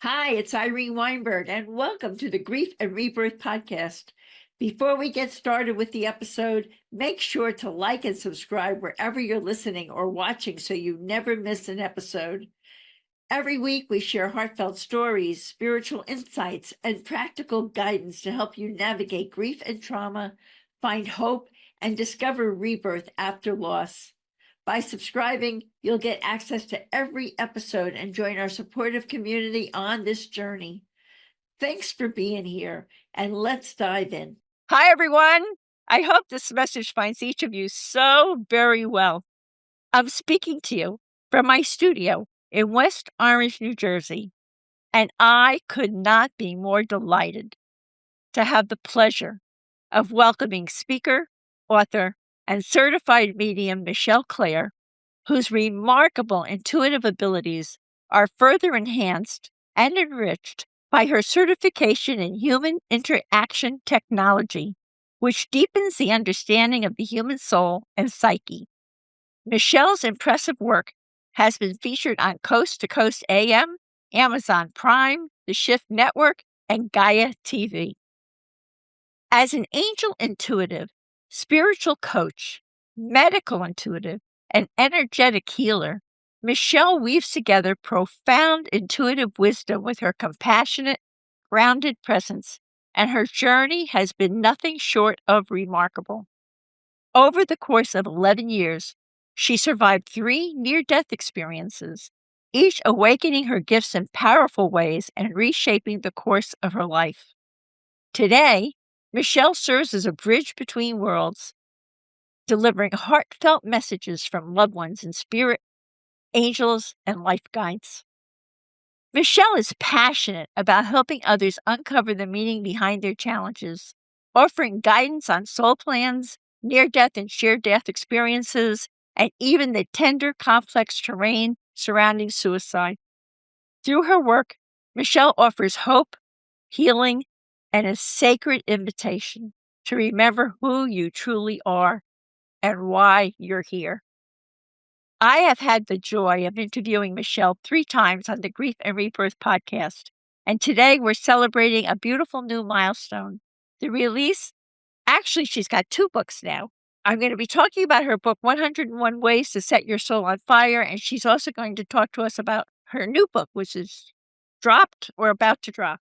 Hi, it's Irene Weinberg, and welcome to the Grief and Rebirth podcast. Before we get started with the episode, make sure to like and subscribe wherever you're listening or watching so you never miss an episode. Every week, we share heartfelt stories, spiritual insights, and practical guidance to help you navigate grief and trauma, find hope, and discover rebirth after loss. By subscribing, you'll get access to every episode and join our supportive community on this journey. Thanks for being here, and let's dive in. Hi, everyone. I hope this message finds each of you so very well. I'm speaking to you from my studio in West Orange, New Jersey, and I could not be more delighted to have the pleasure of welcoming speaker, author, and certified medium Clare, whose remarkable intuitive abilities are further enhanced and enriched by her certification in human interaction technology, which deepens the understanding of the human soul and psyche. Michelle's impressive work has been featured on Coast to Coast AM, Amazon Prime, the Shift Network, and Gaia TV. As an angel intuitive, spiritual coach, medical intuitive, and energetic healer, Michelle weaves together profound intuitive wisdom with her compassionate, grounded presence, and her journey has been nothing short of remarkable. Over the course of 11 years, she survived 3 near-death experiences, each awakening her gifts in powerful ways and reshaping the course of her life. Today, Michelle serves as a bridge between worlds, delivering heartfelt messages from loved ones in spirit, angels, and life guides. Michelle is passionate about helping others uncover the meaning behind their challenges, offering guidance on soul plans, near-death and shared-death experiences, and even the tender, complex terrain surrounding suicide. Through her work, Michelle offers hope, healing, and a sacred invitation to remember who you truly are and why you're here. I have had the joy of interviewing Michelle 3 times on the Grief and Rebirth podcast, and today we're celebrating a beautiful new milestone, the release. Actually, she's got 2 books now. I'm going to be talking about her book, 101 Ways to Set Your Soul on Fire, and she's also going to talk to us about her new book, which is dropped or about to drop.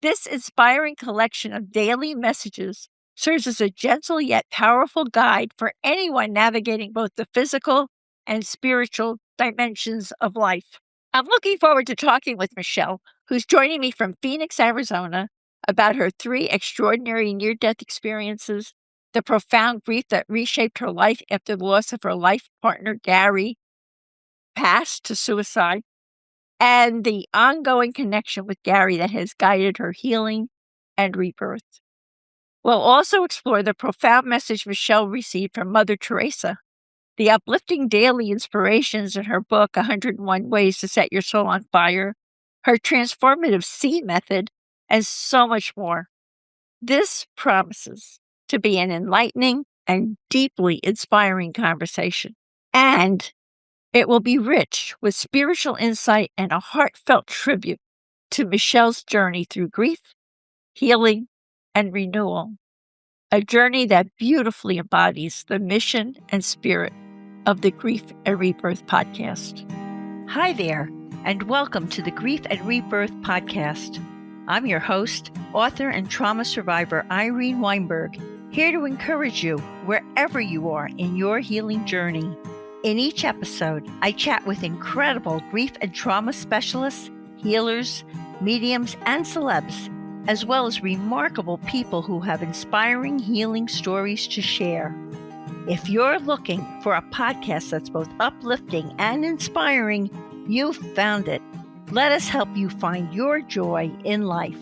This inspiring collection of daily messages serves as a gentle yet powerful guide for anyone navigating both the physical and spiritual dimensions of life. I'm looking forward to talking with Michelle, who's joining me from Phoenix, Arizona, about her 3 extraordinary near-death experiences, the profound grief that reshaped her life after the loss of her life partner, Gary, passed to suicide, and the ongoing connection with Gary that has guided her healing and rebirth. We'll also explore the profound message Michelle received from Mother Teresa, the uplifting daily inspirations in her book, 101 Ways to Set Your Soul on Fire, her transformative C method, and so much more. This promises to be an enlightening and deeply inspiring conversation. And it will be rich with spiritual insight and a heartfelt tribute to Michelle's journey through grief, healing, and renewal, a journey that beautifully embodies the mission and spirit of the Grief and Rebirth podcast. Hi there, and welcome to the Grief and Rebirth podcast. I'm your host, author and trauma survivor Irene Weinberg, here to encourage you wherever you are in your healing journey. In each episode, I chat with incredible grief and trauma specialists, healers, mediums, and celebs, as well as remarkable people who have inspiring healing stories to share. If you're looking for a podcast that's both uplifting and inspiring, you've found it. Let us help you find your joy in life.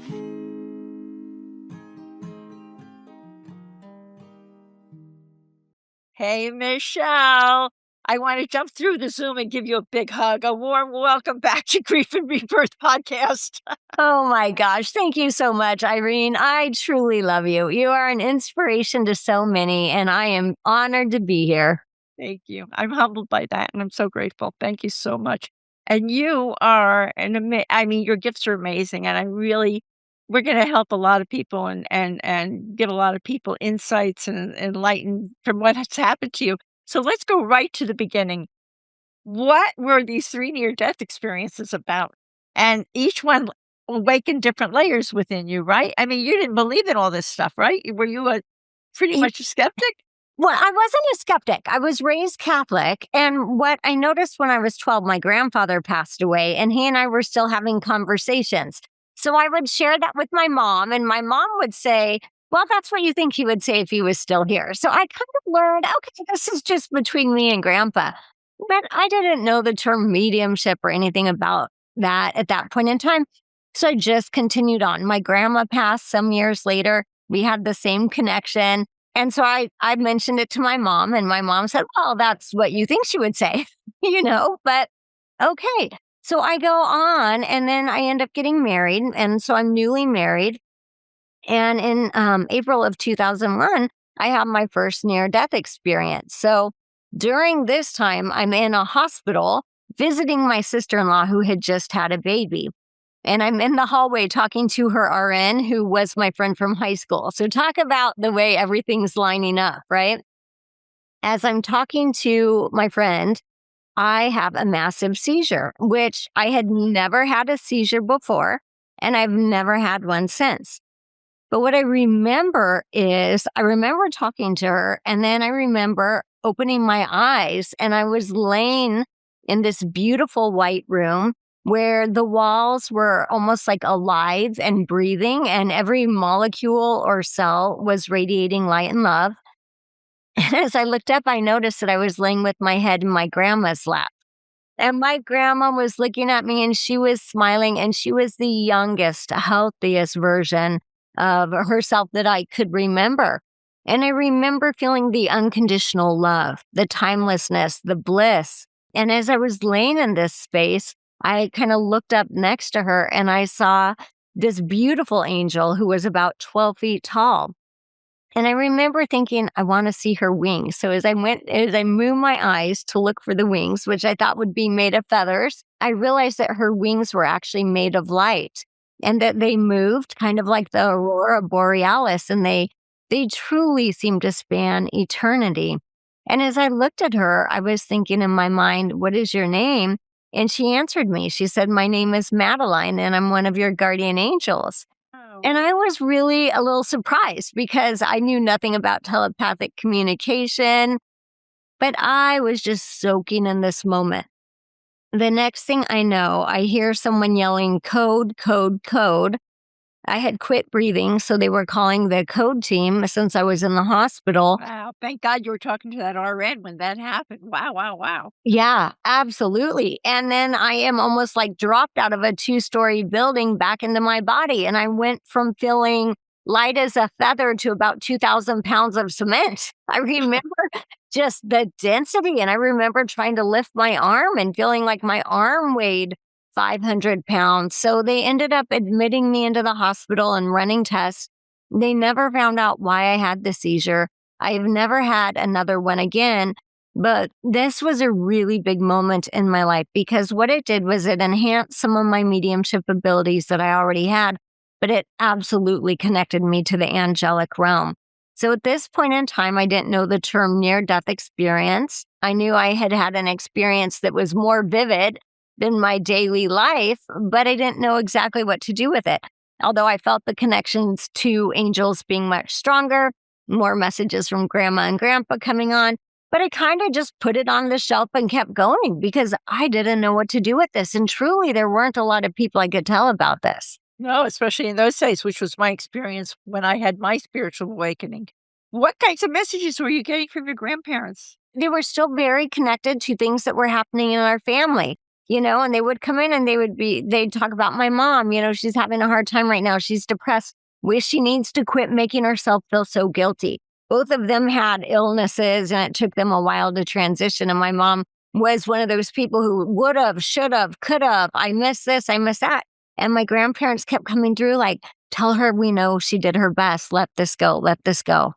Hey, Michelle. I want to jump through the Zoom and give you a big hug. A warm welcome back to Grief and Rebirth podcast. Oh my gosh. Thank you so much, Irene. I truly love you. You are an inspiration to so many, and I am honored to be here. Thank you. I'm humbled by that, and I'm so grateful. Thank you so much. And you are your gifts are amazing, and we're gonna help a lot of people and give a lot of people insights and enlighten from what has happened to you. So let's go right to the beginning. What were these 3 near-death experiences about? And each one awakened different layers within you, right? I mean, you didn't believe in all this stuff, right? Were you pretty much a skeptic? Well, I wasn't a skeptic. I was raised Catholic. And what I noticed when I was 12, my grandfather passed away, and he and I were still having conversations. So I would share that with my mom, and my mom would say, well, that's what you think he would say if he was still here. So I kind of learned, okay, this is just between me and grandpa. But I didn't know the term mediumship or anything about that at that point in time. So I just continued on. My grandma passed some years later. We had the same connection. And so I mentioned it to my mom, and my mom said, well, that's what you think she would say, but okay. So I go on, and then I end up getting married. And so I'm newly married. And in April of 2001, I have my first near-death experience. So during this time, I'm in a hospital visiting my sister-in-law who had just had a baby. And I'm in the hallway talking to her RN, who was my friend from high school. So talk about the way everything's lining up, right? As I'm talking to my friend, I have a massive seizure, which I had never had a seizure before, and I've never had one since. But what I remember is I remember talking to her, and then I remember opening my eyes, and I was laying in this beautiful white room where the walls were almost like alive and breathing, and every molecule or cell was radiating light and love. And as I looked up, I noticed that I was laying with my head in my grandma's lap. And my grandma was looking at me, and she was smiling, and she was the youngest, healthiest version of herself that I could remember. And I remember feeling the unconditional love, the timelessness, the bliss. And as I was laying in this space, I kind of looked up next to her, and I saw this beautiful angel who was about 12 feet tall. And I remember thinking, I want to see her wings. So as I moved my eyes to look for the wings, which I thought would be made of feathers, I realized that her wings were actually made of light, and that they moved kind of like the aurora borealis, and they truly seemed to span eternity. And as I looked at her, I was thinking in my mind, what is your name? And she answered me. She said, my name is Madeline, and I'm one of your guardian angels. Oh. And I was really a little surprised because I knew nothing about telepathic communication, but I was just soaking in this moment. The next thing I know, I hear someone yelling, code, code, code. I had quit breathing, so they were calling the code team since I was in the hospital. Wow. Thank God you were talking to that RN when that happened. Wow, wow, wow. Yeah, absolutely. And then I am almost like dropped out of a 2-story building back into my body. And I went from feeling light as a feather to about 2,000 pounds of cement. I remember just the density. And I remember trying to lift my arm and feeling like my arm weighed 500 pounds. So they ended up admitting me into the hospital and running tests. They never found out why I had the seizure. I've never had another one again. But this was a really big moment in my life because what it did was it enhanced some of my mediumship abilities that I already had, but it absolutely connected me to the angelic realm. So at this point in time, I didn't know the term near-death experience. I knew I had had an experience that was more vivid than my daily life, but I didn't know exactly what to do with it. Although I felt the connections to angels being much stronger, more messages from grandma and grandpa coming on. But I kind of just put it on the shelf and kept going because I didn't know what to do with this. And truly, there weren't a lot of people I could tell about this. No, especially in those days, which was my experience when I had my spiritual awakening. What kinds of messages were you getting from your grandparents? They were still very connected to things that were happening in our family, and they would come in and they'd talk about my mom, she's having a hard time right now. She's depressed. Wish she needs to quit making herself feel so guilty. Both of them had illnesses, and it took them a while to transition. And my mom was one of those people who would have, should have, could have. I miss this, I miss that. And my grandparents kept coming through like, tell her we know she did her best. Let this go. Let this go.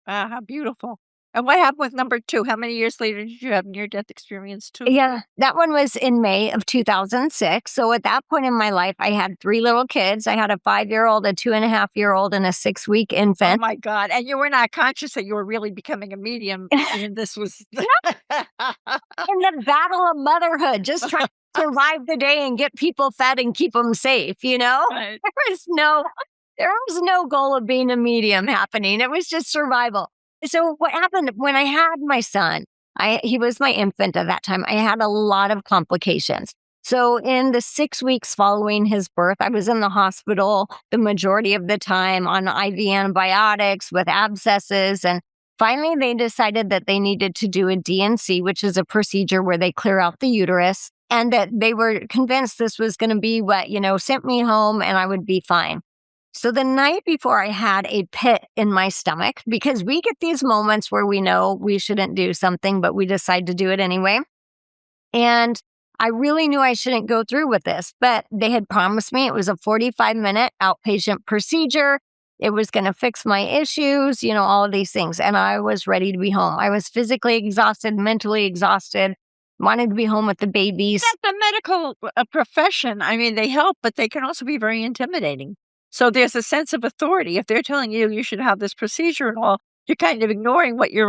Ah, how beautiful. And what happened with number 2? How many years later did you have near-death experience 2? Yeah, that one was in May of 2006. So at that point in my life, I had 3 little kids. I had a 5-year-old, a 2.5-year-old, and a 6-week Oh infant. my God. And you were not conscious that you were really becoming a medium, and this was In the battle of motherhood, just trying to survive the day and get people fed and keep them safe, you know? Right. There was no goal of being a medium happening. It was just survival. So what happened when I had my son, he was my infant at that time. I had a lot of complications. So in the 6 weeks following his birth, I was in the hospital the majority of the time on IV antibiotics with abscesses. And finally, they decided that they needed to do a DNC, which is a procedure where they clear out the uterus, and that they were convinced this was going to be what, sent me home and I would be fine. So the night before, I had a pit in my stomach because we get these moments where we know we shouldn't do something, but we decide to do it anyway. And I really knew I shouldn't go through with this, but they had promised me it was a 45-minute outpatient procedure. It was going to fix my issues, all of these things. And I was ready to be home. I was physically exhausted, mentally exhausted, wanted to be home with the babies. That's the medical profession. I mean, they help, but they can also be very intimidating. So there's a sense of authority. If they're telling you should have this procedure and all, you're kind of ignoring what you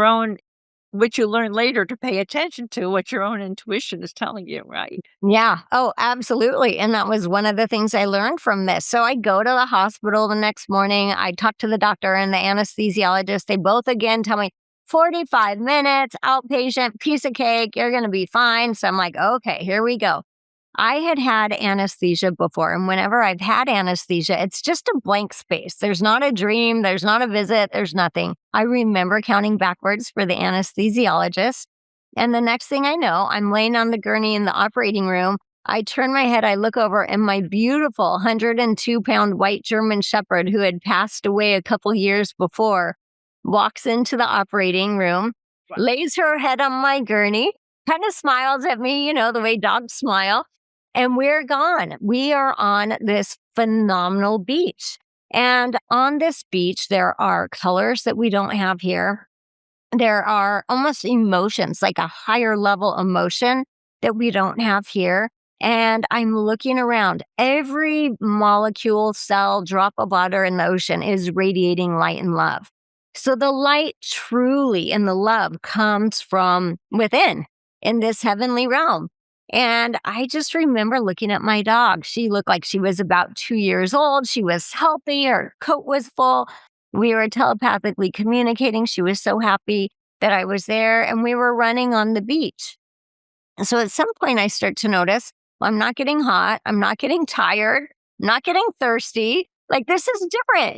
learn later to pay attention to, what your own intuition is telling you, right? Yeah. Oh, absolutely. And that was one of the things I learned from this. So I go to the hospital the next morning. I talk to the doctor and the anesthesiologist. They both again tell me 45 minutes, outpatient, piece of cake. You're going to be fine. So I'm like, okay, here we go. I had anesthesia before. And whenever I've had anesthesia, it's just a blank space. There's not a dream. There's not a visit. There's nothing. I remember counting backwards for the anesthesiologist. And the next thing I know, I'm laying on the gurney in the operating room. I turn my head, I look over, and my beautiful 102-pound white German Shepherd, who had passed away a couple years before, walks into the operating room, lays her head on my gurney, kind of smiles at me, the way dogs smile. And we're gone. We are on this phenomenal beach. And on this beach, there are colors that we don't have here. There are almost emotions, like a higher level emotion that we don't have here. And I'm looking around. Every molecule, cell, drop of water in the ocean is radiating light and love. So the light truly and the love comes from within in this heavenly realm. And I just remember looking at my dog. She looked like she was about 2 years old. She was healthy. Her coat was full. We were telepathically communicating. She was so happy that I was there, and we were running on the beach. And so at some point I start to notice, I'm not getting hot. I'm not getting tired. I'm not getting thirsty. Like, this is different.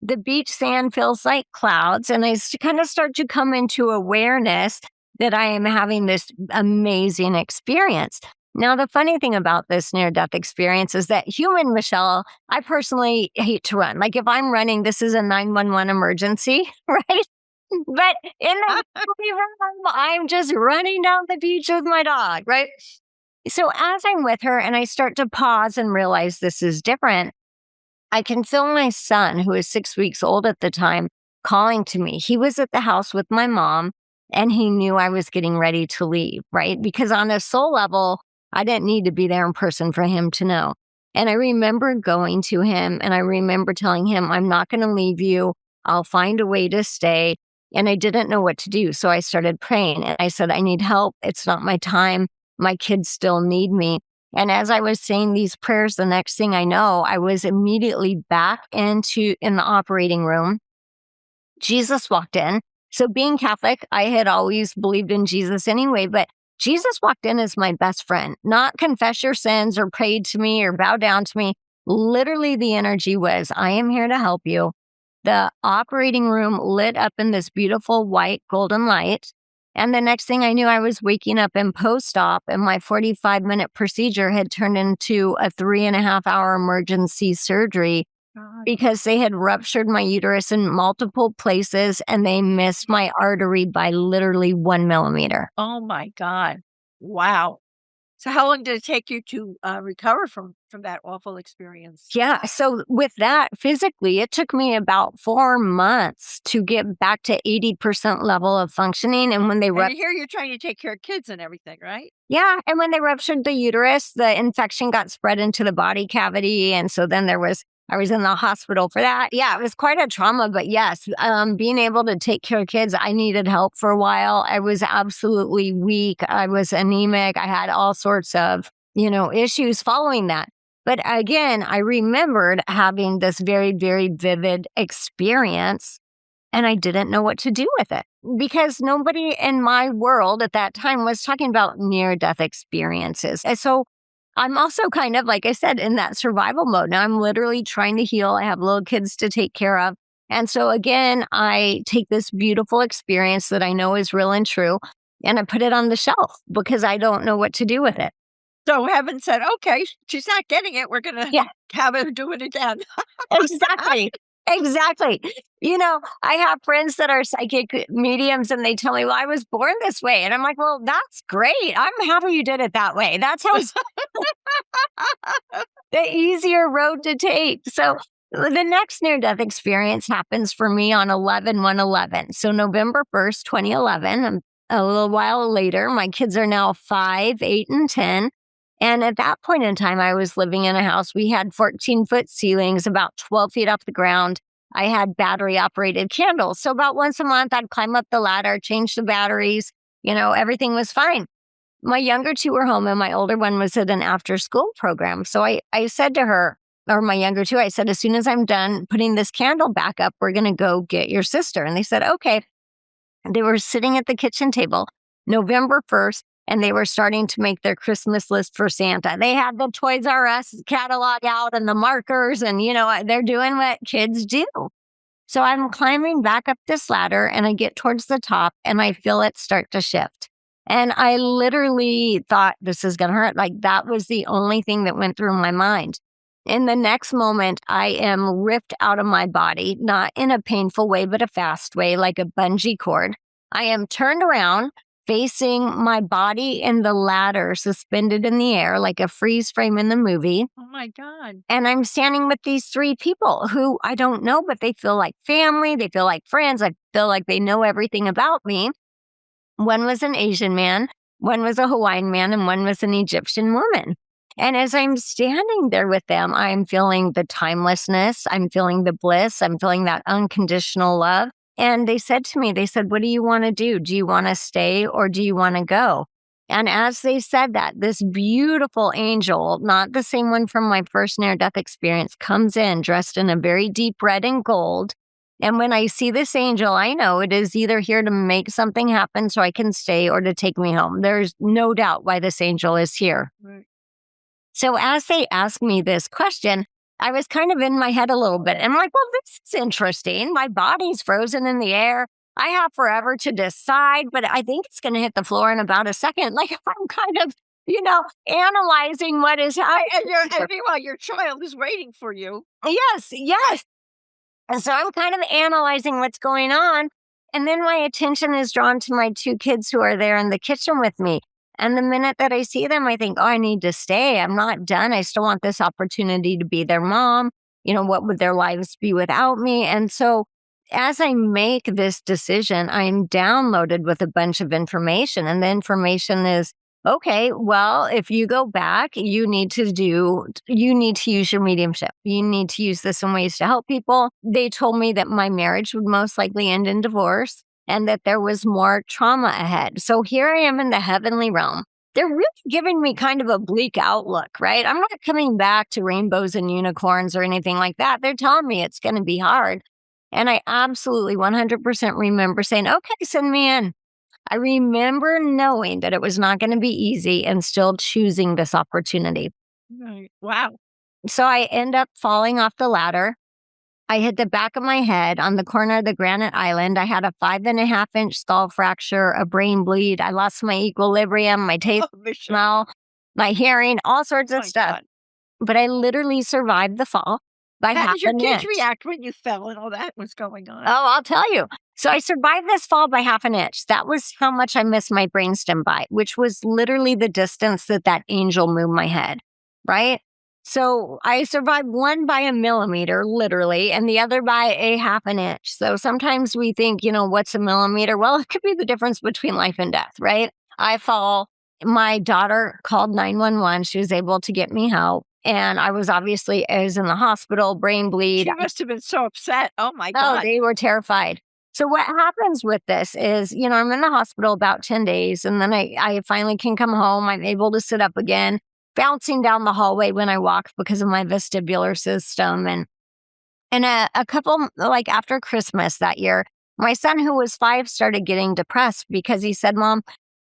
The beach sand feels like clouds. And I kind of start to come into awareness that I am having this amazing experience. Now, the funny thing about this near-death experience is that human Michelle, I personally hate to run. Like, if I'm running, this is a 911 emergency, right? But in the room, I'm just running down the beach with my dog, right? So as I'm with her and I start to pause and realize this is different, I can feel my son, who is 6 weeks old at the time, calling to me. He was at the house with my mom, and he knew I was getting ready to leave, right? Because on a soul level, I didn't need to be there in person for him to know. And I remember going to him and I remember telling him, I'm not going to leave you. I'll find a way to stay. And I didn't know what to do. So I started praying and I said, I need help. It's not my time. My kids still need me. And as I was saying these prayers, the next thing I know, I was immediately back in the operating room. Jesus walked in. So being Catholic, I had always believed in Jesus anyway, but Jesus walked in as my best friend, not confess your sins or prayed to me or bow down to me. Literally, the energy was, I am here to help you. The operating room lit up in this beautiful white golden light. And the next thing I knew, I was waking up in post-op, and my 45-minute procedure had turned into a 3.5-hour emergency surgery because they had ruptured my uterus in multiple places and they missed my artery by literally 1 millimeter. Oh my God. Wow. So how long did it take you to recover from that awful experience? Yeah. So with that, physically, it took me about 4 months to get back to 80% level of functioning. And when they And here you're trying to take care of kids and everything, right? yeah, and when they ruptured the uterus, the infection got spread into the body cavity, and so then I was in the hospital for that. Yeah, it was quite a trauma, but yes, being able to take care of kids, I needed help for a while. I was absolutely weak. I was anemic. I had all sorts of, issues following that. But again, I remembered having this very, very vivid experience and I didn't know what to do with it because nobody in my world at that time was talking about near death experiences. And so I'm also kind of, like I said, in that survival mode. Now I'm literally trying to heal. I have little kids to take care of. And so again, I take this beautiful experience that I know is real and true and I put it on the shelf because I don't know what to do with it. So heaven said, okay, she's not getting it. We're going to Yeah. have her do it again. Exactly. Exactly. I have friends that are psychic mediums and they tell me, well, I was born this way. And I'm like, well, that's great. I'm happy you did it that way. That sounds the easier road to take. So the next near death experience happens for me on 11/1/11. So November 1st, 2011. A little while later, my kids are now 5, 8, and 10. And at that point in time, I was living in a house. We had 14-foot ceilings, about 12 feet off the ground. I had battery operated candles. So about once a month, I'd climb up the ladder, change the batteries. Everything was fine. My younger two were home and my older one was at an after school program. So I said to her, or my younger two, I said, as soon as I'm done putting this candle back up, we're going to go get your sister. And they said, okay. They were sitting at the kitchen table November 1st. And they were starting to make their Christmas list for Santa. They had the Toys R Us catalog out and the markers, and they're doing what kids do. So I'm climbing back up this ladder and I get towards the top and I feel it start to shift. And I literally thought this is going to hurt. Like that was the only thing that went through my mind. In the next moment, I am ripped out of my body, not in a painful way, but a fast way, like a bungee cord. I am turned around, facing my body in the ladder, suspended in the air like a freeze frame in the movie. Oh my God. And I'm standing with these three people who I don't know, but they feel like family. They feel like friends. I feel like they know everything about me. One was an Asian man, one was a Hawaiian man, and one was an Egyptian woman. And as I'm standing there with them, I'm feeling the timelessness. I'm feeling the bliss. I'm feeling that unconditional love. And they said to me, what do you want to do? Do you want to stay or do you want to go? And as they said that, this beautiful angel, not the same one from my first near-death experience, comes in dressed in a very deep red and gold. And when I see this angel, I know it is either here to make something happen so I can stay or to take me home. There's no doubt why this angel is here. Right. So as they asked me this question, I was kind of in my head a little bit. And I'm like, well, this is interesting. My body's frozen in the air. I have forever to decide, but I think it's going to hit the floor in about a second. Like I'm kind of, analyzing what is happening. And meanwhile, your child is waiting for you. Yes. And so I'm kind of analyzing what's going on. And then my attention is drawn to my two kids who are there in the kitchen with me. And the minute that I see them, I think, oh, I need to stay. I'm not done. I still want this opportunity to be their mom. What would their lives be without me? And so as I make this decision, I'm downloaded with a bunch of information. And the information is, okay, well, if you go back, you need to use your mediumship. You need to use this in ways to help people. They told me that my marriage would most likely end in divorce and that there was more trauma ahead. So here I am in the heavenly realm. They're really giving me kind of a bleak outlook, right? I'm not coming back to rainbows and unicorns or anything like that. They're telling me it's going to be hard. And I absolutely 100% remember saying, okay, send me in. I remember knowing that it was not going to be easy and still choosing this opportunity. Right. Wow. So I end up falling off the ladder. I hit the back of my head on the corner of the granite island. I had a 5.5-inch skull fracture, a brain bleed. I lost my equilibrium, my taste, smell, my hearing, all sorts of stuff. God. But I literally survived the fall. by How half did your an kids inch. react when you fell and all that was going on? Oh, I'll tell you. So I survived this fall by half an inch. That was how much I missed my brainstem by, which was literally the distance that angel moved my head, right? So I survived one by a millimeter, literally, and the other by a half an inch. So sometimes we think, what's a millimeter? Well, it could be the difference between life and death, right? I fall. My daughter called 911. She was able to get me help. And I was in the hospital, brain bleed. She must have been so upset. Oh my Oh, God. they were terrified. So what happens with this is, I'm in the hospital about 10 days, and then I finally can come home. I'm able to sit up again, bouncing down the hallway when I walk because of my vestibular system. And a couple, like after Christmas that year, my son, who was 5, started getting depressed because he said, Mom,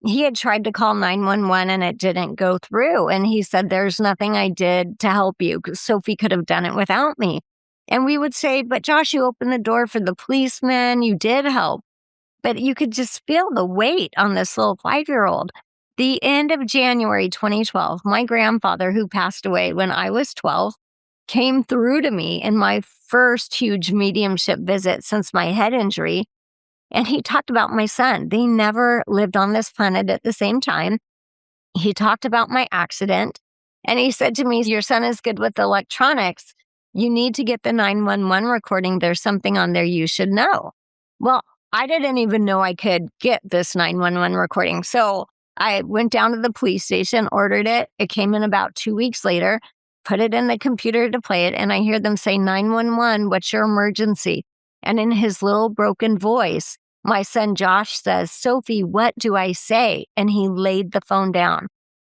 he had tried to call 911 and it didn't go through. And he said, there's nothing I did to help you. Sophie could have done it without me. And we would say, but Josh, you opened the door for the policeman. You did help. But you could just feel the weight on this little 5-year-old. The end of January 2012, my grandfather, who passed away when I was 12, came through to me in my first huge mediumship visit since my head injury. And he talked about my son. They never lived on this planet at the same time. He talked about my accident. And he said to me, your son is good with electronics. You need to get the 911 recording. There's something on there you should know. Well, I didn't even know I could get this 911 recording. So I went down to the police station, ordered it. It came in about 2 weeks later, put it in the computer to play it. And I hear them say, 911, what's your emergency? And in his little broken voice, my son Josh says, Sophie, what do I say? And he laid the phone down.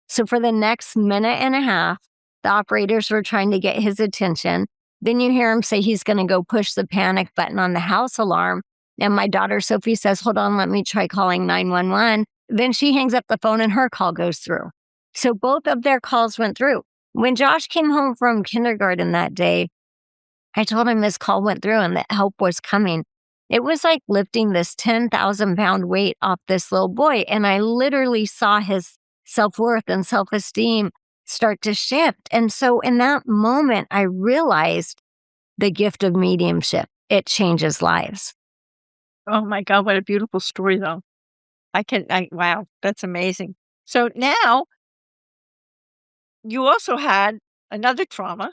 So for the next minute and a half, the operators were trying to get his attention. Then you hear him say he's going to go push the panic button on the house alarm. And my daughter Sophie says, hold on, let me try calling 911. Then she hangs up the phone and her call goes through. So both of their calls went through. When Josh came home from kindergarten that day, I told him his call went through and that help was coming. It was like lifting this 10,000-pound weight off this little boy. And I literally saw his self-worth and self-esteem start to shift. And so in that moment, I realized the gift of mediumship. It changes lives. Oh my God, what a beautiful story, though. Wow, that's amazing. So now you also had another trauma.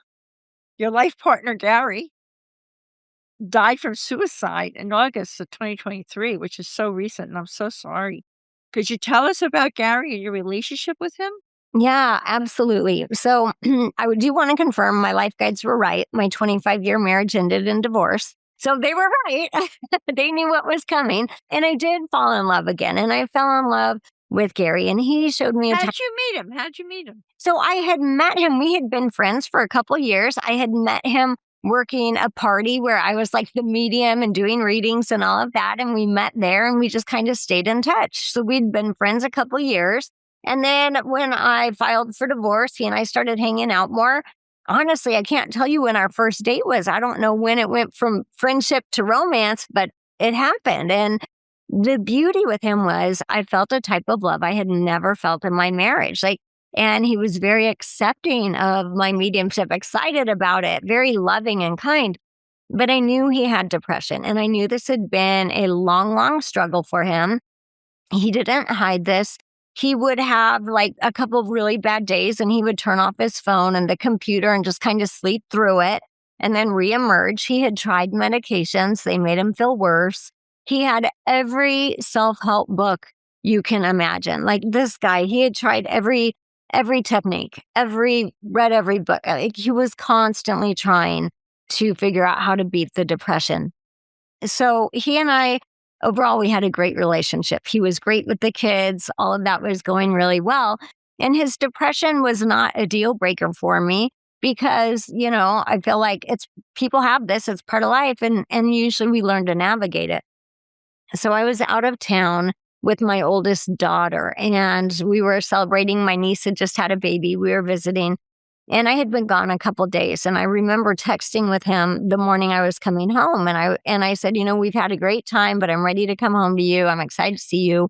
Your life partner, Gary, died from suicide in August of 2023, which is so recent, and I'm so sorry. Could you tell us about Gary and your relationship with him? Yeah, absolutely. So I do want to confirm my life guides were right. My 25-year marriage ended in divorce. So they were right. They knew what was coming. And I did fall in love again. And I fell in love with Gary. And he showed me How'd you meet him? How'd you meet him? So I had met him. We had been friends for a couple of years. I had met him working a party where I was like the medium and doing readings and all of that. And we met there and we just kind of stayed in touch. So we'd been friends a couple of years. And then when I filed for divorce, he and I started hanging out more. Honestly, I can't tell you when our first date was. I don't know when it went from friendship to romance, but it happened. And the beauty with him was I felt a type of love I had never felt in my marriage. And he was very accepting of my mediumship, excited about it, very loving and kind. But I knew he had depression, and I knew this had been a long, long struggle for him. He didn't hide this. He would have like a couple of really bad days and he would turn off his phone and the computer and just kind of sleep through it and then reemerge. He had tried medications. They made him feel worse. He had every self-help book you can imagine. Like this guy, he had tried every technique, read every book. Like he was constantly trying to figure out how to beat the depression. So he and I, overall, we had a great relationship. He was great with the kids. All of that was going really well. And his depression was not a deal breaker for me because, I feel like people have this, it's part of life. And usually we learn to navigate it. So I was out of town with my oldest daughter and we were celebrating. My niece had just had a baby. We were visiting. And I had been gone a couple of days, and I remember texting with him the morning I was coming home. And I said, we've had a great time, but I'm ready to come home to you. I'm excited to see you.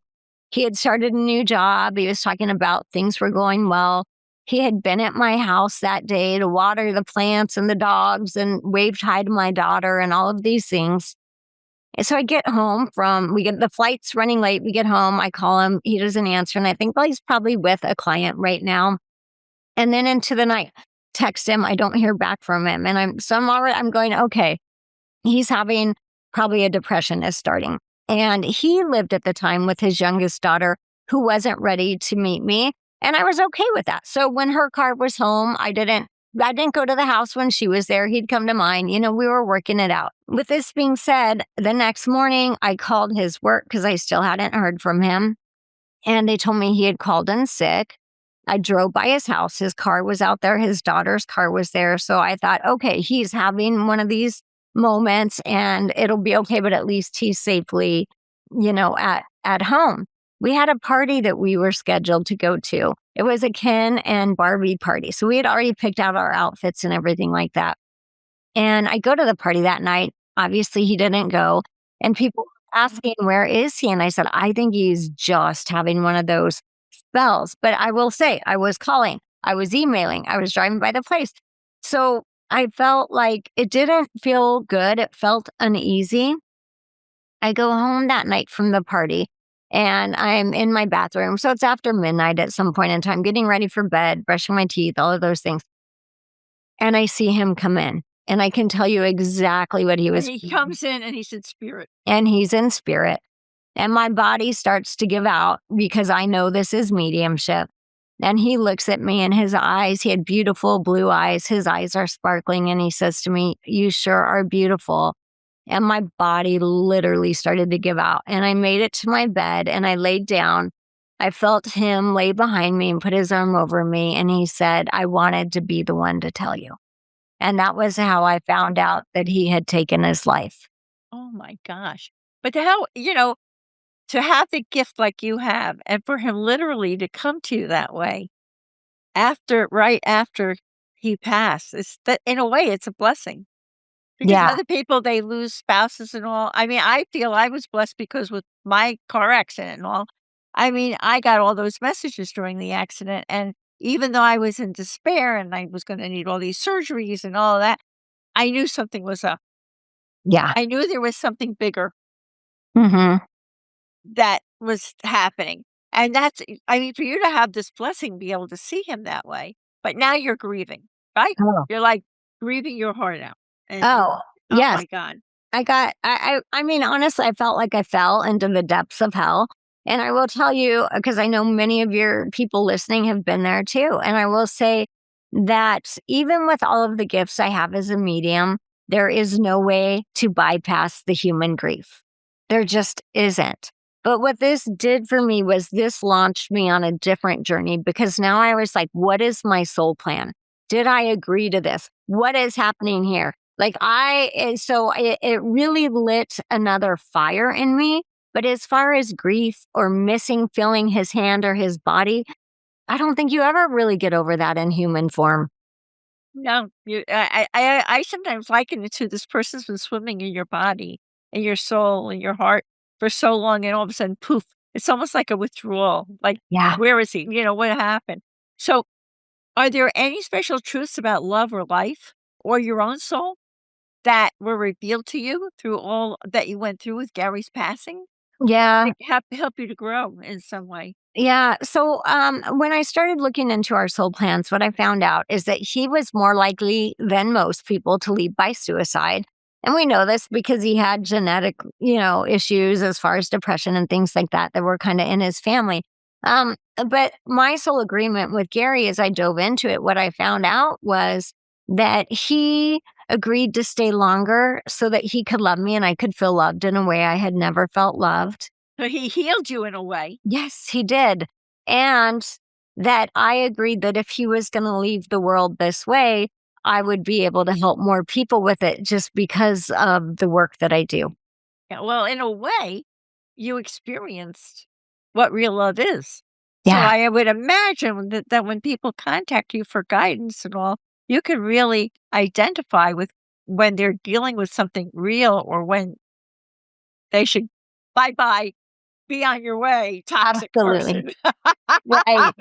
He had started a new job. He was talking about things were going well. He had been at my house that day to water the plants and the dogs and waved hi to my daughter and all of these things. And so I get home we get the flight's running late. We get home. I call him. He doesn't answer. And I think, well, he's probably with a client right now. And then into the night, text him. I don't hear back from him. And I'm going, okay, he's having probably a depression is starting. And he lived at the time with his youngest daughter who wasn't ready to meet me. And I was okay with that. So when her car was home, I didn't go to the house when she was there. He'd come to mine. We were working it out. With this being said, the next morning I called his work because I still hadn't heard from him. And they told me he had called in sick. I drove by his house. His car was out there. His daughter's car was there. So I thought, okay, he's having one of these moments and it'll be okay, but at least he's safely, at home. We had a party that we were scheduled to go to. It was a Ken and Barbie party. So we had already picked out our outfits and everything like that. And I go to the party that night. Obviously, he didn't go. And people were asking, where is he? And I said, I think he's just having one of those spells. But I will say, I was calling, I was emailing, I was driving by the place. So I felt like it didn't feel good. It felt uneasy. I go home that night from the party and I'm in my bathroom. So it's after midnight at some point in time, getting ready for bed, brushing my teeth, all of those things. And I see him come in and I can tell you exactly what he was. And he comes in and he's in spirit. And he's in spirit. And my body starts to give out because I know this is mediumship. And he looks at me and his eyes, he had beautiful blue eyes. His eyes are sparkling. And he says to me, you sure are beautiful. And my body literally started to give out. And I made it to my bed and I laid down. I felt him lay behind me and put his arm over me. And he said, I wanted to be the one to tell you. And that was how I found out that he had taken his life. Oh my gosh. But to have the gift like you have and for him literally to come to you that way right after he passed, in a way, it's a blessing. Because other people, they lose spouses and all. I mean, I feel I was blessed because with my car accident and all, I mean, I got all those messages during the accident. And even though I was in despair and I was going to need all these surgeries and all of that, I knew something was up. Yeah. I knew there was something bigger Mm-hmm. that was happening. And for you to have this blessing, be able to see him that way. But now you're grieving, right? Oh. You're like grieving your heart out. And yes. My God. I mean, honestly, I felt like I fell into the depths of hell. And I will tell you, because I know many of your people listening have been there too. And I will say that even with all of the gifts I have as a medium, there is no way to bypass the human grief. There just isn't. But what this did for me was this launched me on a different journey because now I was like, what is my soul plan? Did I agree to this? What is happening here? It really lit another fire in me. But as far as grief or missing feeling his hand or his body, I don't think you ever really get over that in human form. No, I sometimes liken it to this person's been swimming in your body and your soul and your heart for so long, and all of a sudden, poof! It's almost like a withdrawal. Like, Yeah. Where is he? What happened? So, are there any special truths about love or life or your own soul that were revealed to you through all that you went through with Gary's passing? Yeah. To help you to grow in some way. Yeah. So when I started looking into our soul plans, what I found out is that he was more likely than most people to leave by suicide. And we know this because he had genetic, issues as far as depression and things like that were kind of in his family. But my soul agreement with Gary, as I dove into it, what I found out was that he agreed to stay longer so that he could love me and I could feel loved in a way I had never felt loved. So he healed you in a way. Yes, he did. And that I agreed that if he was going to leave the world this way, I would be able to help more people with it just because of the work that I do. Yeah, well, in a way, you experienced what real love is. Yeah. So I would imagine that when people contact you for guidance and all, you can really identify with when they're dealing with something real or when they should bye-bye, be on your way, toxic Absolutely. person. Right.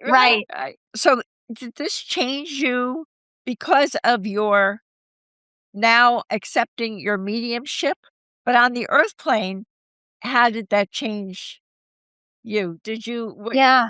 Right. So did this change you because of your now accepting your mediumship? But on the earth plane, how did that change you? Did you Yeah.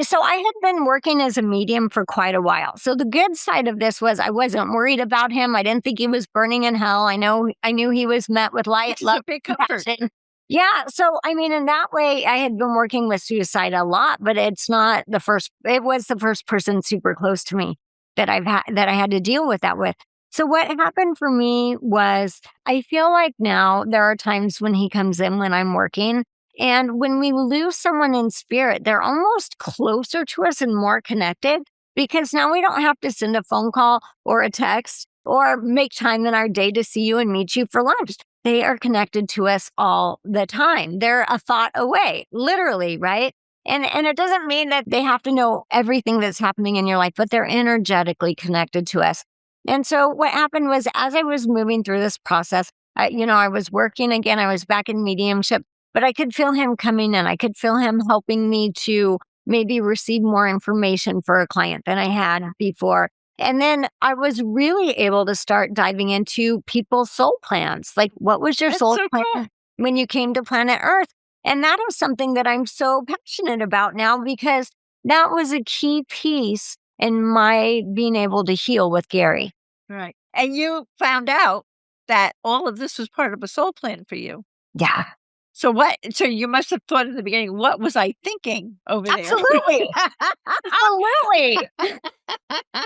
So I had been working as a medium for quite a while. So the good side of this was I wasn't worried about him. I didn't think he was burning in hell. I knew he was met with light, which is love, a big comfort. compassion. Yeah. So I mean, in that way, I had been working with suicide a lot, but it's not the first. It was the first person super close to me that I had to deal with that with. So what happened for me was I feel like now there are times when he comes in when I'm working. And when we lose someone in spirit, they're almost closer to us and more connected because now we don't have to send a phone call or a text or make time in our day to see you and meet you for lunch. They are connected to us all the time. They're a thought away, literally, right? And it doesn't mean that they have to know everything that's happening in your life, but they're energetically connected to us. And so what happened was as I was moving through this process, I was working again. I was back in mediumship. But I could feel him coming in. I could feel him helping me to maybe receive more information for a client than I had before. And then I was really able to start diving into people's soul plans. Like, what was your That's soul so plan cool. when you came to planet Earth? And that is something that I'm so passionate about now because that was a key piece in my being able to heal with Gary. Right. And you found out that all of this was part of a soul plan for you. Yeah. So you must have thought in the beginning, what was I thinking over there? Absolutely. Absolutely. I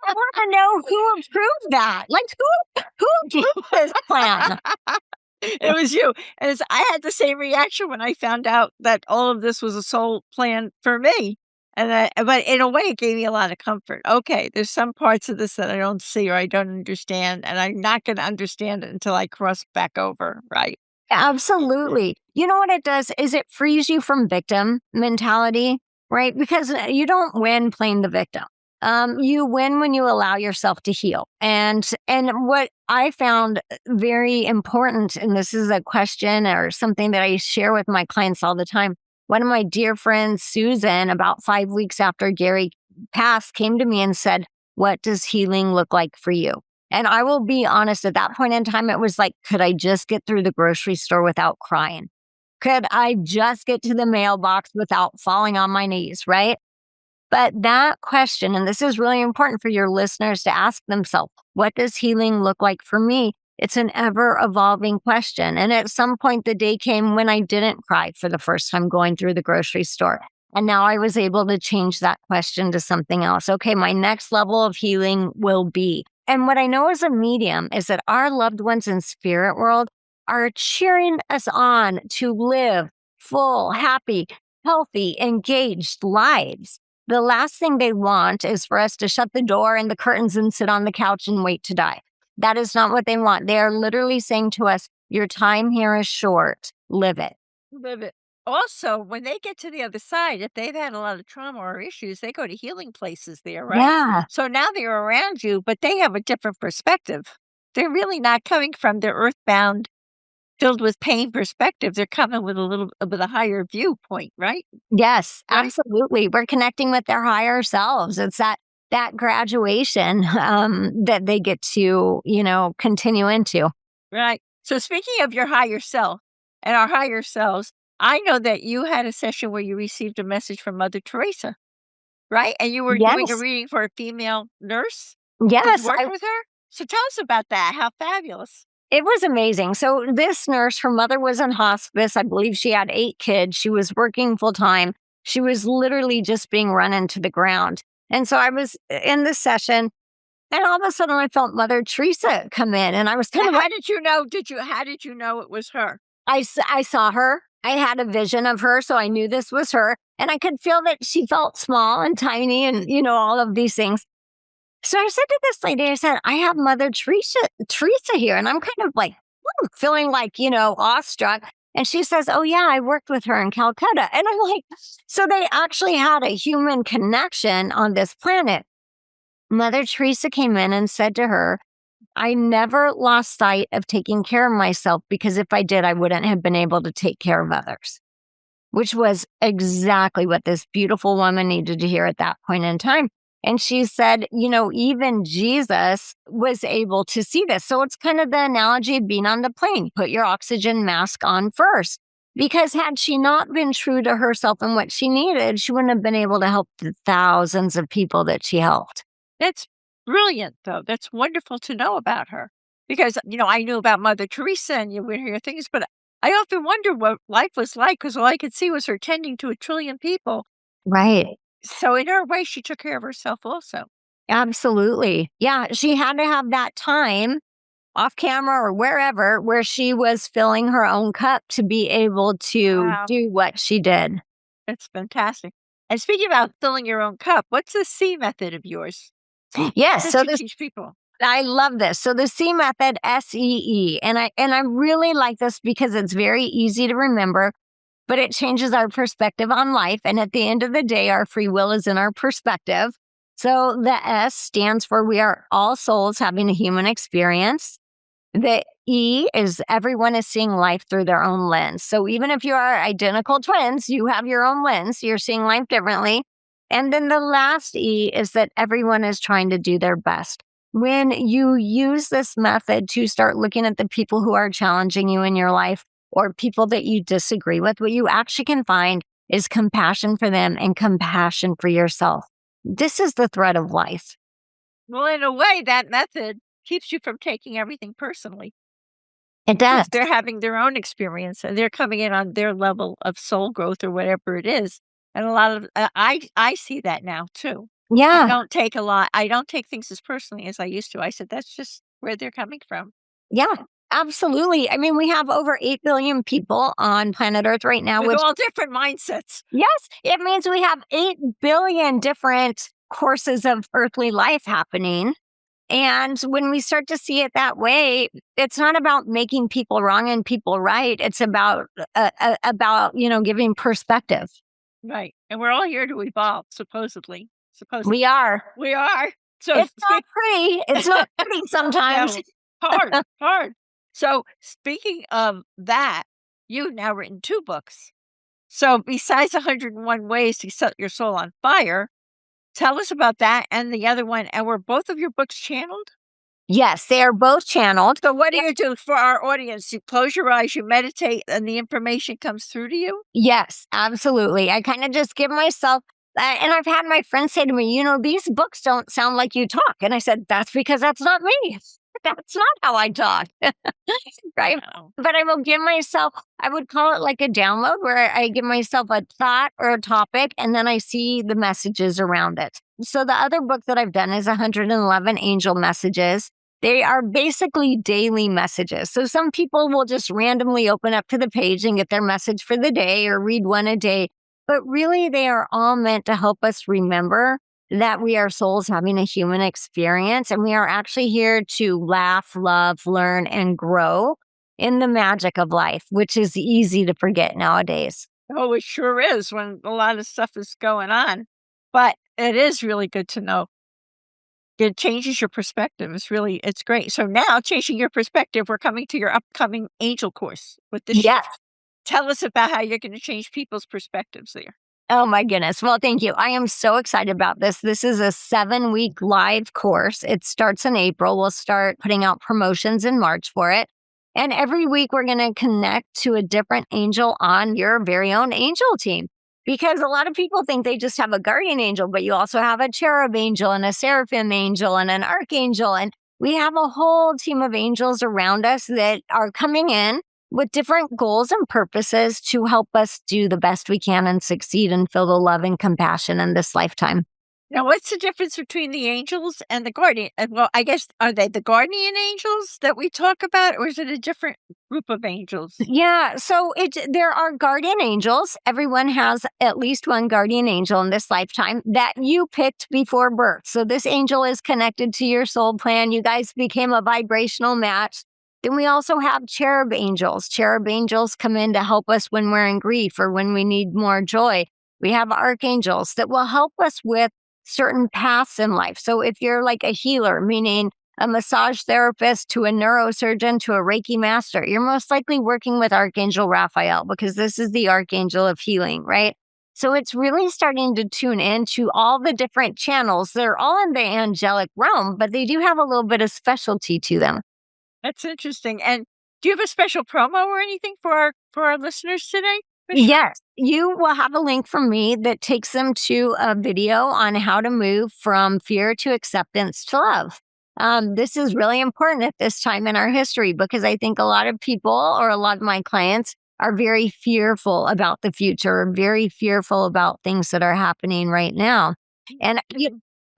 want to know who approved that. Like who did this plan? It was you. And I had the same reaction when I found out that all of this was a soul plan for me. But in a way, it gave me a lot of comfort. Okay, there's some parts of this that I don't see or I don't understand, and I'm not going to understand it until I cross back over, right? Absolutely. You know what it does is it frees you from victim mentality, right? Because you don't win playing the victim. You win when you allow yourself to heal. And what I found very important, and this is a question or something that I share with my clients all the time. One of my dear friends, Susan, about 5 weeks after Gary passed, came to me and said, "What does healing look like for you?" And I will be honest, at that point in time, it was like, could I just get through the grocery store without crying? Could I just get to the mailbox without falling on my knees, right? But that question, and this is really important for your listeners to ask themselves, what does healing look like for me? It's an ever evolving question. And at some point, the day came when I didn't cry for the first time going through the grocery store. And now I was able to change that question to something else. Okay, my next level of healing will be. And what I know as a medium is that our loved ones in spirit world are cheering us on to live full, happy, healthy, engaged lives. The last thing they want is for us to shut the door and the curtains and sit on the couch and wait to die. That is not what they want. They are literally saying to us, your time here is short. Live it. Live it. Also, when they get to the other side, if they've had a lot of trauma or issues, they go to healing places there, right? Yeah. So now they're around you, but they have a different perspective. They're really not coming from their earthbound, filled with pain perspective. They're coming with a higher viewpoint, right? Yes, Right? absolutely. We're connecting with their higher selves. It's that graduation that they get to, continue into. Right. So speaking of your higher self and our higher selves, I know that you had a session where you received a message from Mother Teresa, right? And you were doing a Yes. reading for a female nurse who's Yes, worked with her. So tell us about that. How fabulous. it was amazing. So this nurse, her mother was in hospice. I believe she had 8 kids. She was working full time. She was literally just being run into the ground. And so I was in this session, and all of a sudden I felt Mother Teresa come in, and I was kind Now, of how did you know? How did you know it was her? I saw her. I had a vision of her, so I knew this was her. And I could feel that she felt small and tiny and, all of these things. So I said to this lady, I said, I have Mother Teresa here. And I'm kind of like feeling like, awestruck. And she says, oh, yeah, I worked with her in Calcutta. And I'm like, so they actually had a human connection on this planet. Mother Teresa came in and said to her, I never lost sight of taking care of myself because if I did, I wouldn't have been able to take care of others, which was exactly what this beautiful woman needed to hear at that point in time. And she said, even Jesus was able to see this. So it's kind of the analogy of being on the plane. Put your oxygen mask on first. Because had she not been true to herself and what she needed, she wouldn't have been able to help the thousands of people that she helped. That's brilliant, though. That's wonderful to know about her. Because, I knew about Mother Teresa and you would hear things, but I often wonder what life was like because all I could see was her tending to 1 trillion people. Right. So in her way, she took care of herself also. Absolutely. Yeah. She had to have that time off camera or wherever where she was filling her own cup to be able to Wow. do what she did. That's fantastic. And speaking about filling your own cup, what's the C method of yours Yes. that So you teach people? I love this. So the C method, SEE, and I really like this because it's very easy to remember, but it changes our perspective on life. And at the end of the day, our free will is in our perspective. So the S stands for we are all souls having a human experience. The E is everyone is seeing life through their own lens. So even if you are identical twins, you have your own lens. You're seeing life differently. And then the last E is that everyone is trying to do their best. When you use this method to start looking at the people who are challenging you in your life or people that you disagree with, what you actually can find is compassion for them and compassion for yourself. This is the thread of life. Well, in a way, that method keeps you from taking everything personally. It does. Because they're having their own experience and they're coming in on their level of soul growth or whatever it is. And a lot of I see that now too. I Yeah. don't take things as personally as I used to. I said that's just where they're coming from. Yeah, absolutely. I mean, we have over 8 billion people on planet Earth right now, With which, all different mindsets. yes, it means we have 8 billion different courses of earthly life happening. And when we start to see it that way, it's not about making people wrong and people right. It's about giving perspective. Right. And we're all here to evolve, supposedly. We are. We are. So It's not pretty. It's not pretty sometimes. No, hard. So speaking of that, you've now written 2 books. So besides 101 Ways to Set Your Soul on Fire, tell us about that and the other one. And were both of your books channeled? Yes, they are both channeled. So what do you do for our audience? You close your eyes, you meditate, and the information comes through to you? Yes, absolutely. I kind of just give myself and I've had my friends say to me, these books don't sound like you talk. And I said, that's because that's not me. That's not how I talk. Right. Wow. But I will give myself, I would call it like a download where I give myself a thought or a topic and then I see the messages around it. So the other book that I've done is 111 Angel Messages. They are basically daily messages. So some people will just randomly open up to the page and get their message for the day or read one a day. But really, they are all meant to help us remember that we are souls having a human experience and we are actually here to laugh, love, learn, and grow in the magic of life, which is easy to forget nowadays. Oh, it sure is when a lot of stuff is going on. But it is really good to know. It changes your perspective. It's great. So now, changing your perspective, we're coming to your upcoming angel course with the Yes. shift. Tell us about how you're going to change people's perspectives there. Oh my goodness. Well, thank you. I am so excited about this. This is a 7-week live course. It starts in April. We'll start putting out promotions in March for it. And every week we're going to connect to a different angel on your very own angel team. Because a lot of people think they just have a guardian angel, but you also have a cherub angel and a seraphim angel and an archangel. And we have a whole team of angels around us that are coming in with different goals and purposes to help us do the best we can and succeed and feel the love and compassion in this lifetime. Now, what's the difference between the angels and the guardian? Well, I guess, are they the guardian angels that we talk about, or is it a different group of angels? Yeah, so there are guardian angels. Everyone has at least one guardian angel in this lifetime that you picked before birth. So this angel is connected to your soul plan. You guys became a vibrational match. Then we also have cherub angels. Cherub angels come in to help us when we're in grief or when we need more joy. We have archangels that will help us with certain paths in life. So if you're like a healer, meaning a massage therapist to a neurosurgeon to a Reiki master, you're most likely working with Archangel Raphael because this is the archangel of healing, right? So it's really starting to tune into all the different channels. They're all in the angelic realm, but they do have a little bit of specialty to them. That's interesting. And do you have a special promo or anything for our listeners today, Michelle? Yes, you will have a link from me that takes them to a video on how to move from fear to acceptance to love. This is really important at this time in our history because I think a lot of people or a lot of my clients are very fearful about the future, very fearful about things that are happening right now. And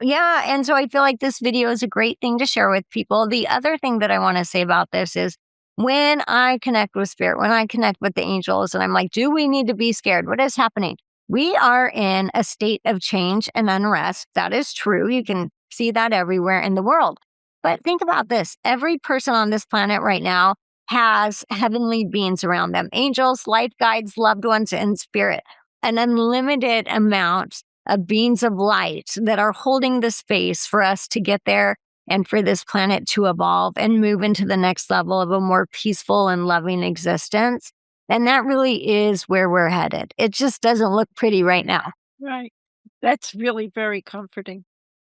yeah, and so I feel like this video is a great thing to share with people. The other thing that I want to say about this is when I connect with spirit, when I connect with the angels, and I'm like, do we need to be scared? What is happening? We are in a state of change and unrest. That is true. You can see that everywhere in the world. But think about this. Every person on this planet right now has heavenly beings around them, angels, life guides, loved ones, and spirit, an unlimited amount of beings of light that are holding the space for us to get there and for this planet to evolve and move into the next level of a more peaceful and loving existence. And that really is where we're headed. It just doesn't look pretty right now. Right. That's really very comforting.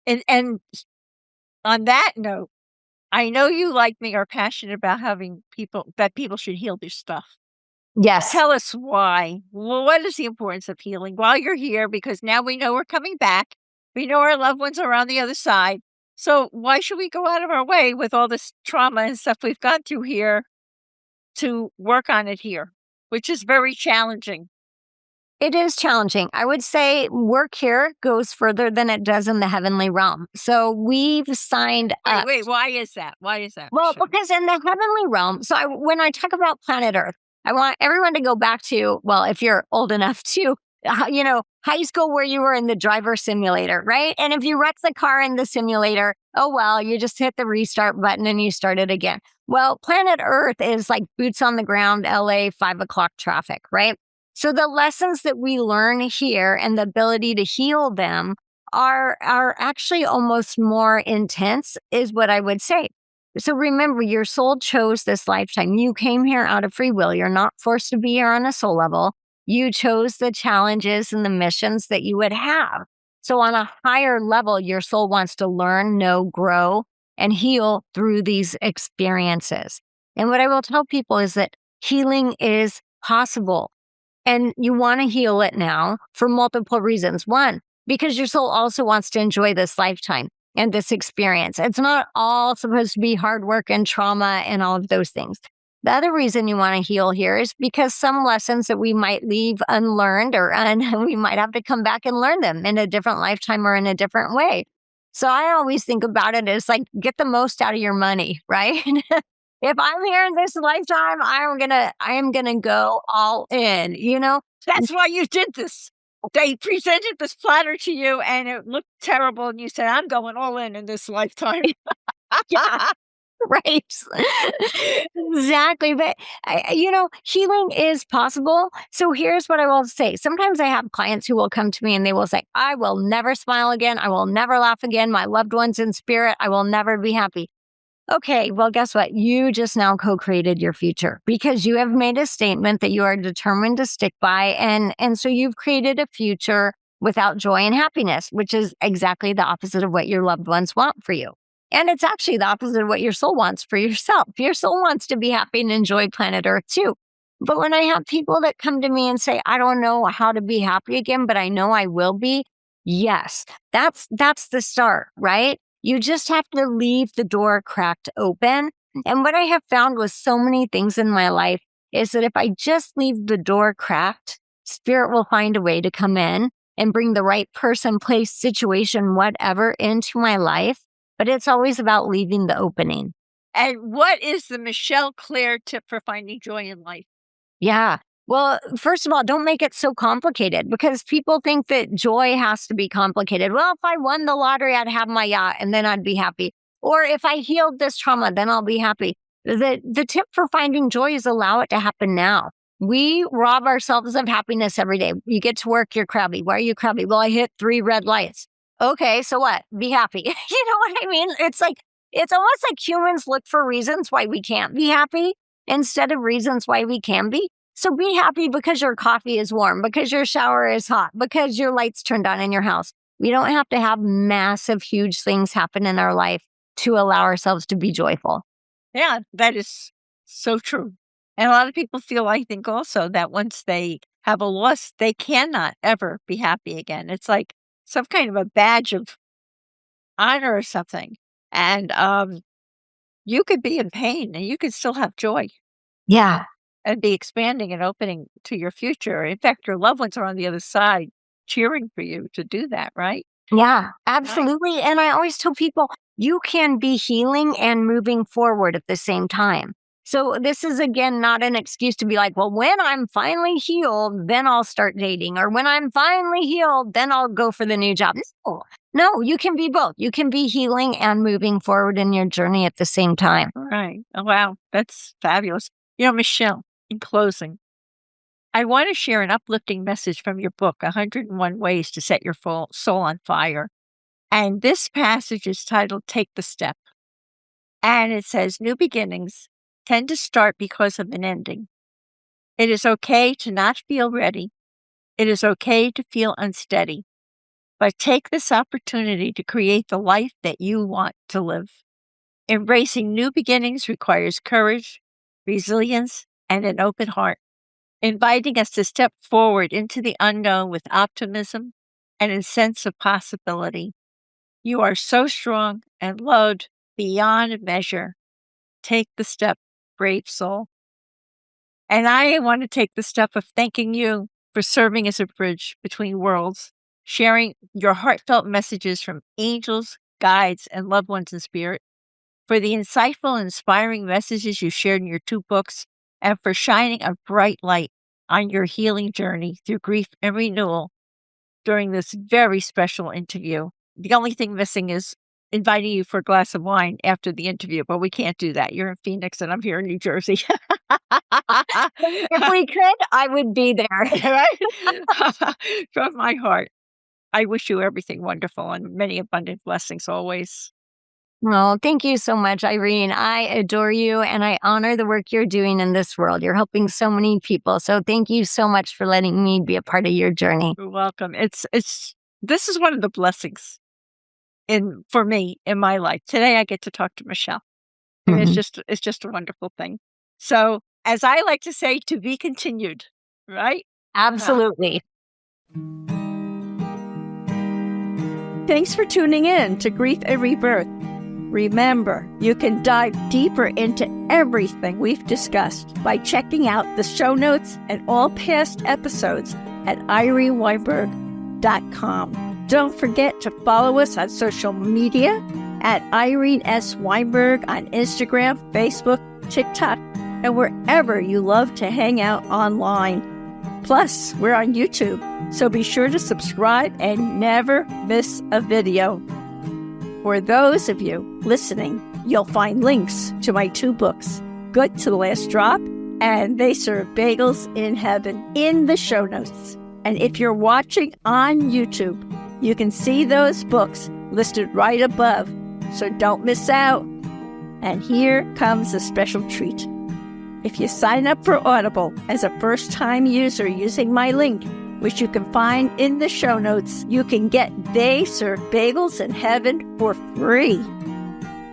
And on that note, I know you, like me, are passionate about that people should heal their stuff. Yes. Tell us why. Well, what is the importance of healing while you're here? Because now we know we're coming back. We know our loved ones are on the other side. So why should we go out of our way with all this trauma and stuff we've gone through here to work on it here, which is very challenging? It is challenging. I would say work here goes further than it does in the heavenly realm. So we've signed up. Wait, why is that? Why is that? Well, Michelle? because in the heavenly realm, when I talk about planet Earth, I want everyone to go back to, well, if you're old enough to, high school where you were in the driver simulator, right? And if you wreck the car in the simulator, oh, well, you just hit the restart button and you start it again. Well, planet Earth is like boots on the ground, LA, 5 o'clock traffic, right? So the lessons that we learn here and the ability to heal them are actually almost more intense, is what I would say. So remember, your soul chose this lifetime. You came here out of free will. You're not forced to be here on a soul level. You chose the challenges and the missions that you would have. So on a higher level, your soul wants to learn, know, grow, and heal through these experiences. And what I will tell people is that healing is possible. And you want to heal it now for multiple reasons. One, because your soul also wants to enjoy this lifetime and this experience. It's not all supposed to be hard work and trauma and all of those things. The other reason you want to heal here is because some lessons that we might leave unlearned we might have to come back and learn them in a different lifetime or in a different way. So I always think about it as like, get the most out of your money, right? If I'm here in this lifetime, I am gonna go all in, That's why you did this. They presented this platter to you and it looked terrible. And you said, I'm going all in this lifetime. Yeah. Right. Exactly. But, healing is possible. So here's what I will say. Sometimes I have clients who will come to me and they will say, I will never smile again. I will never laugh again. My loved ones in spirit, I will never be happy. Okay, well, guess what? You just now co-created your future because you have made a statement that you are determined to stick by. And so you've created a future without joy and happiness, which is exactly the opposite of what your loved ones want for you. And it's actually the opposite of what your soul wants for yourself. Your soul wants to be happy and enjoy planet Earth too. But when I have people that come to me and say, I don't know how to be happy again, but I know I will be. Yes, that's the start, right? You just have to leave the door cracked open. And what I have found with so many things in my life is that if I just leave the door cracked, spirit will find a way to come in and bring the right person, place, situation, whatever into my life. But it's always about leaving the opening. And what is the Michelle Clare tip for finding joy in life? Yeah. Well, first of all, don't make it so complicated because people think that joy has to be complicated. Well, if I won the lottery, I'd have my yacht and then I'd be happy. Or if I healed this trauma, then I'll be happy. The tip for finding joy is allow it to happen now. We rob ourselves of happiness every day. You get to work, you're crabby. Why are you crabby? Well, I hit 3 red lights. Okay, so what? Be happy. You know what I mean? It's almost like humans look for reasons why we can't be happy instead of reasons why we can be. So be happy because your coffee is warm, because your shower is hot, because your lights turned on in your house. We don't have to have massive, huge things happen in our life to allow ourselves to be joyful. Yeah, that is so true. And a lot of people feel, I think, also that once they have a loss, they cannot ever be happy again. It's like some kind of a badge of honor or something. And you could be in pain and you could still have joy Yeah. and be expanding and opening to your future. In fact, your loved ones are on the other side cheering for you to do that, right? Yeah, absolutely. And I always tell people you can be healing and moving forward at the same time. So this is, again, not an excuse to be like, well, when I'm finally healed, then I'll start dating. Or when I'm finally healed, then I'll go for the new job. No, you can be both. You can be healing and moving forward in your journey at the same time. Right. Oh, wow. That's fabulous. Michelle, in closing, I want to share an uplifting message from your book, 101 Ways to Set Your Soul on Fire. And this passage is titled Take the Step. And it says, new beginnings tend to start because of an ending. It is okay to not feel ready. It is okay to feel unsteady. But take this opportunity to create the life that you want to live. Embracing new beginnings requires courage, resilience, and an open heart, inviting us to step forward into the unknown with optimism and a sense of possibility. You are so strong and loved beyond measure. Take the step, brave soul. And I want to take the step of thanking you for serving as a bridge between worlds, sharing your heartfelt messages from angels, guides, and loved ones in spirit, for the insightful and inspiring messages you shared in your 2 books, and for shining a bright light on your healing journey through grief and renewal during this very special interview. The only thing missing is inviting you for a glass of wine after the interview, but we can't do that. You're in Phoenix and I'm here in New Jersey. If we could, I would be there. Right? From my heart, I wish you everything wonderful and many abundant blessings always. Well, thank you so much, Irene. I adore you and I honor the work you're doing in this world. You're helping so many people. So thank you so much for letting me be a part of your journey. You're welcome. This is one of the blessings for me in my life. Today I get to talk to Michelle. And it's just a wonderful thing. So, as I like to say, to be continued, right? Absolutely. Thanks for tuning in to Grief and Rebirth. Remember, you can dive deeper into everything we've discussed by checking out the show notes and all past episodes at ireneweinberg.com. Don't forget to follow us on social media at Irene S. Weinberg on Instagram, Facebook, TikTok, and wherever you love to hang out online. Plus, we're on YouTube, so be sure to subscribe and never miss a video. For those of you listening, you'll find links to my 2 books, Good to the Last Drop and They Serve Bagels in Heaven, in the show notes. And if you're watching on YouTube, you can see those books listed right above, so don't miss out. And here comes a special treat. If you sign up for Audible as a first-time user using my link, which you can find in the show notes, you can get They Serve Bagels in Heaven for free.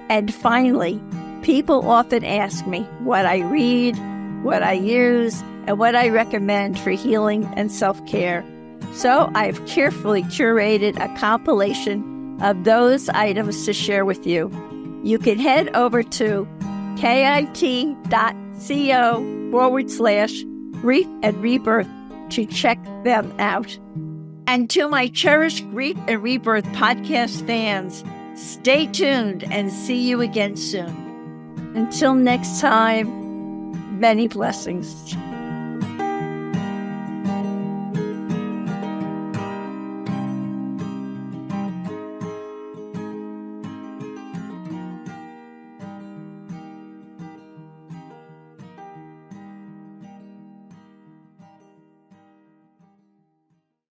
And finally, people often ask me what I read, what I use, and what I recommend for healing and self-care. So I've carefully curated a compilation of those items to share with you. You can head over to kit.co/grief and rebirth to check them out. And to my cherished Grief and Rebirth podcast fans, stay tuned and see you again soon. Until next time, many blessings.